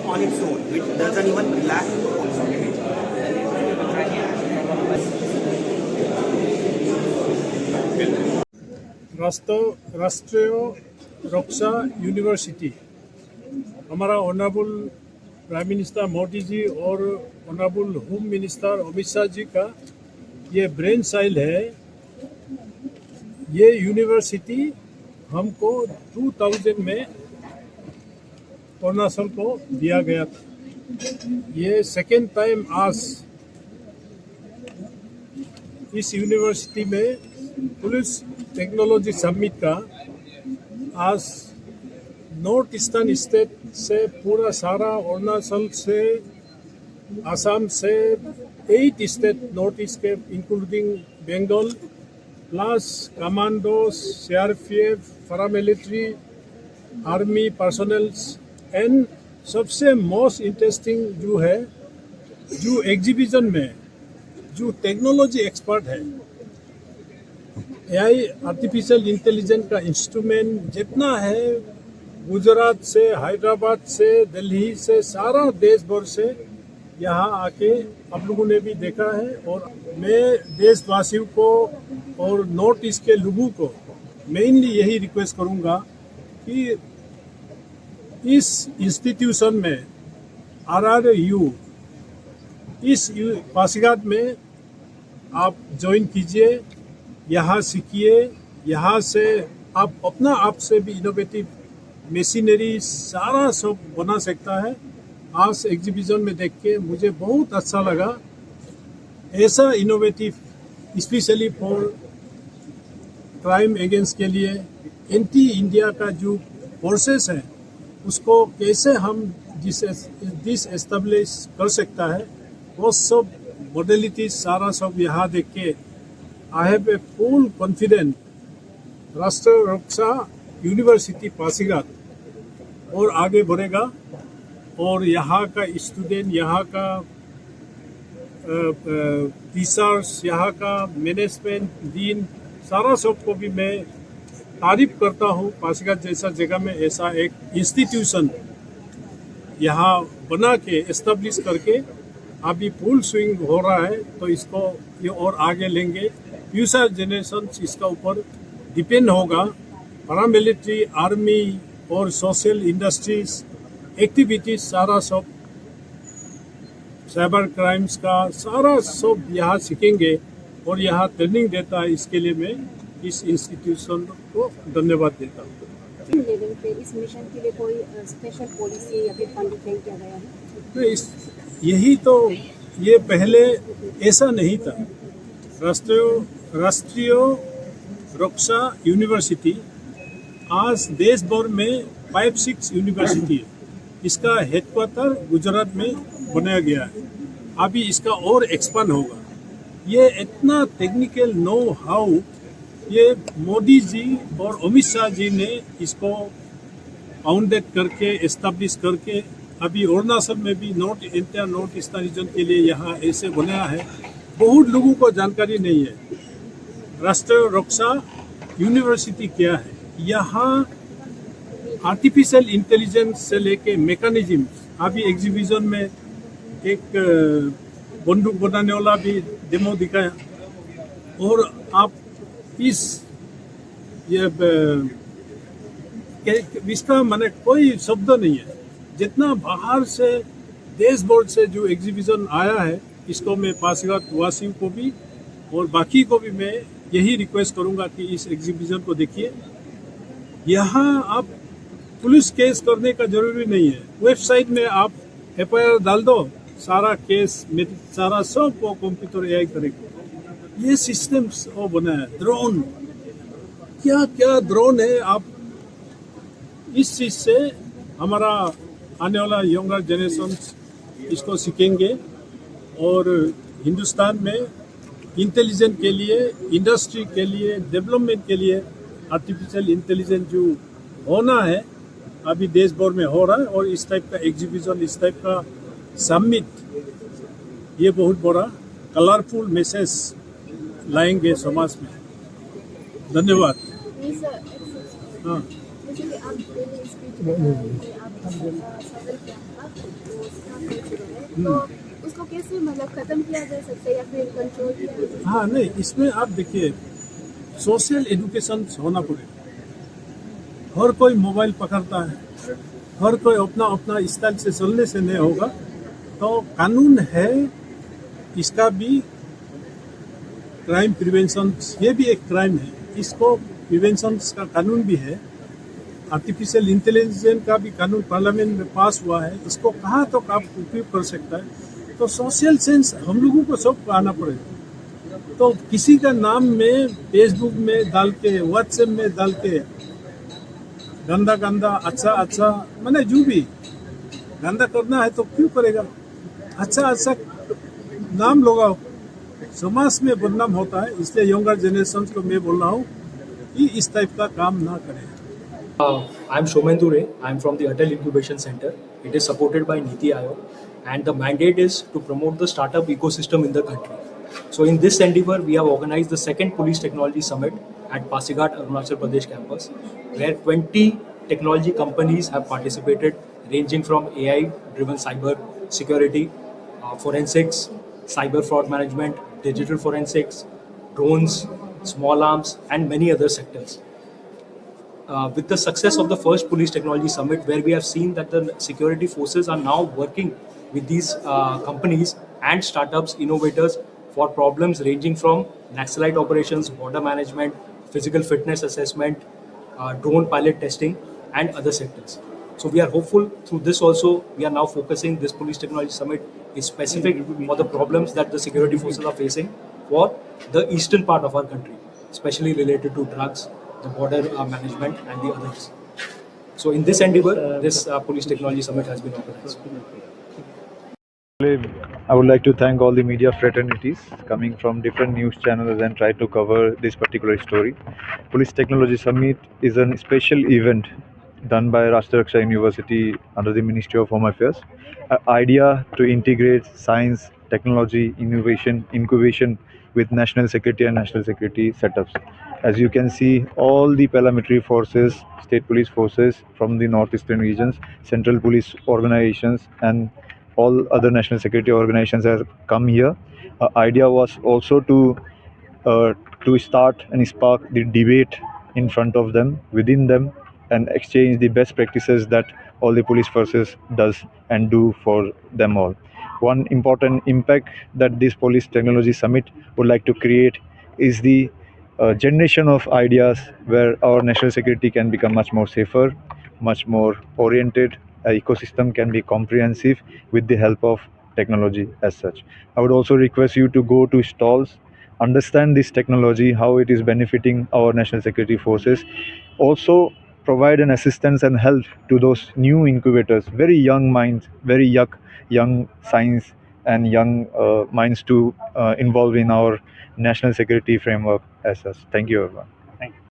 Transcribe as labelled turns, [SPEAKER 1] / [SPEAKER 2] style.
[SPEAKER 1] On its own, which doesn't even relax.
[SPEAKER 2] Rashtriya Raksha university हमारा honourable prime minister Modi ji और honourable home minister Amit Shah ji का ये brain साइल है। ये यूनिवर्सिटी हमको 2000 में अरुणाचल को दिया गया था। ये सेकेंड टाइम आज इस यूनिवर्सिटी में पुलिस टेक्नोलॉजी समिट का आज नॉर्थ ईस्टर्न स्टेट से पूरा सारा अरुणाचल से असम से 8 स्टेट नॉर्थ ईस्ट के including Bengal plus commandos CRPF paramilitary army personnels and सबसे मोस्ट इंटरेस्टिंग जो है जो एग्जीबिशन में जो टेक्नोलॉजी एक्सपर्ट है एआई आर्टिफिशियल इंटेलिजेंस का इंस्ट्रूमेंट जितना है गुजरात से हैदराबाद से दिल्ली से सारा देश भर से यहाँ आके आप लोगों ने भी देखा है। और मैं देशवासियों को और नॉर्थ ईस्ट के लोगों को मेनली यही रिक्वेस्ट करूँगा कि इस इंस्टीट्यूशन में RRU इस पासीघाट में आप ज्वाइन कीजिए, यहाँ सीखिए, यहाँ से आप अपना आप से भी इनोवेटिव मशीनरी सारा सब बना सकता है। आज एग्जीबिशन में देख के मुझे बहुत अच्छा लगा। ऐसा innovative specially for crime against के लिए एंटी इंडिया का जो फोर्सेस है उसको कैसे हम डिस एस्टेब्लिश कर सकता है वो सब मॉडलिटी सारा सब यहाँ देख के I have a full confidence राष्ट्रीय रक्षा यूनिवर्सिटी पासीघाट और आगे बढ़ेगा। और यहाँ का स्टूडेंट, यहाँ का टीचर्स, यहाँ का मैनेजमेंट डीन सारा सबको भी मैं तारीफ करता हूँ। पासीघाट जैसा जगह में ऐसा एक इंस्टीट्यूशन यहाँ बना के एस्टेब्लिश करके अभी फुल स्विंग हो रहा है, तो इसको ये और आगे लेंगे। फ्यूचर जनरेशन इसका ऊपर डिपेंड होगा। पैरामिलिट्री आर्मी और सोशल इंडस्ट्रीज एक्टिविटीज सारा सब साइबर क्राइम्स का सारा सब यहाँ सीखेंगे और यहाँ ट्रेनिंग देता है। इसके लिए मैं इस इंस्टीट्यूशन को धन्यवाद देता हूँ।
[SPEAKER 3] लेवल पे इस मिशन के लिए कोई स्पेशल पॉलिसी या फिर फंड किया गया है?
[SPEAKER 2] यही तो ये पहले ऐसा नहीं था। राष्ट्रीय रक्षा यूनिवर्सिटी आज देश भर में 5-6 यूनिवर्सिटी है। इसका हेडक्वार्टर गुजरात में बनाया गया है। अभी इसका और एक्सपांड होगा। ये इतना टेक्निकल नो हाउ ये मोदी जी और अमित शाह जी ने इसको फाउंडेड करके एस्टेब्लिश करके अभी अरुणाचल में भी नॉर्थ ईस्टर्न रीजन के लिए यहाँ ऐसे बनाया है। बहुत लोगों को जानकारी नहीं है राष्ट्रीय रक्षा यूनिवर्सिटी क्या है। यहाँ आर्टिफिशियल इंटेलिजेंस से लेके मैकेनिज्म अभी एग्जीबिशन में एक बंदूक बनाने वाला भी डेमो दिखाया। और आप इस ये इसका माने कोई शब्द नहीं है। जितना बाहर से देश भर से जो एग्जीबिशन आया है इसको मैं पासीघाट वासियों को भी और बाकी को भी मैं यही रिक्वेस्ट करूंगा कि इस एग्जीबिशन को देखिए। यहाँ आप पुलिस केस करने का जरूरी नहीं है। वेबसाइट में आप FIR डाल दो, सारा केस मेरी सारा सब वो कंप्यूटर एआई करेगा। ये सिस्टम्स वो बना है। ड्रोन, क्या क्या ड्रोन है। आप इस चीज से हमारा आने वाला यंगर जनरेशन इसको सीखेंगे और हिंदुस्तान में इंटेलिजेंट के लिए, इंडस्ट्री के लिए, डेवलपमेंट के लिए आर्टिफिशियल इंटेलिजेंस जो होना है अभी देश भर में हो रहा है। और इस टाइप का एग्जीबिशन, इस टाइप का समिट ये बहुत बड़ा कलरफुल मैसेज लाएंगे समाज में। धन्यवाद। हाँ,
[SPEAKER 3] जैसे आप पहले स्पीच में आप सवाल किया था तो उसका तो उसको कैसे मतलब खत्म किया जा सकता है या फिर कंट्रोल किया जा सकता है?
[SPEAKER 2] हाँ, नहीं, इसमें आप देखिए सोशल एजुकेशन होना पड़ेगा। हर कोई मोबाइल पकड़ता है, हर कोई अपना अपना स्टाइल से चलने से नहीं होगा। तो कानून है, इसका भी क्राइम प्रिवेंशन, ये भी एक क्राइम है, इसको प्रिवेंशन का कानून भी है। आर्टिफिशियल इंटेलिजेंस का भी कानून पार्लियामेंट में पास हुआ है, इसको कहाँ तक आप उपयोग कर सकता है। तो सोशल सेंस हम लोगों को सब आना पड़ेगा। तो किसी का नाम में फेसबुक में डाल के, व्हाट्सएप में डाल के गंदा गंदा, अच्छा अच्छा, मैंने जो भी गंदा करना है तो क्यों करेगा। अच्छा अच्छा नाम लगाओ, समाज में बदनाम होता है। इसलिए यंगर जनरेशन को मैं बोल रहा हूँ कि इस टाइप का काम ना करें।
[SPEAKER 4] I'm Shomen Dure. I'm from the Atal Incubation Center. It is supported by Niti Aayog, and the mandate is to promote the startup ecosystem in the country. So, in this endeavor, we have organized the second Police Technology Summit at Pasighat, Arunachal Pradesh campus, where 20 technology companies have participated, ranging from AI-driven cyber security, forensics, cyber fraud management, digital forensics, drones, small arms, and many other sectors. With the success of the first Police Technology Summit, where we have seen that the security forces are now working with these companies and startups, innovators for problems ranging from Naxalite operations, border management, physical fitness assessment, drone pilot testing, and other sectors. So we are hopeful through this also. We are now focusing this Police Technology Summit is specific for the problems that the security forces are facing for the eastern part of our country, especially related to drugs, the border management, and the others. So in this endeavor, this Police Technology Summit has been organized.
[SPEAKER 5] I would like to thank all the media fraternities coming from different news channels and try to cover this particular story. Police Technology Summit is a special event done by Rashtra Raksha University under the Ministry of Home Affairs. An idea to integrate science, technology, innovation, incubation with national security and national security setups. As you can see, all the paramilitary forces, state police forces from the northeastern regions, central police organizations, and all other national security organizations have come here. Idea was also to start and spark the debate in front of them, within them, and exchange the best practices that all the police forces does and do for them all. One important impact that this Police Technology Summit would like to create is the generation of ideas where our national security can become much more safer, much more oriented, ecosystem can be comprehensive with the help of technology as such. I would also request you to go to stalls, understand this technology, how it is benefiting our national security forces. Also provide an assistance and help to those new incubators, very young minds, very young science and young minds to involve in our national security framework as such. Thank you everyone.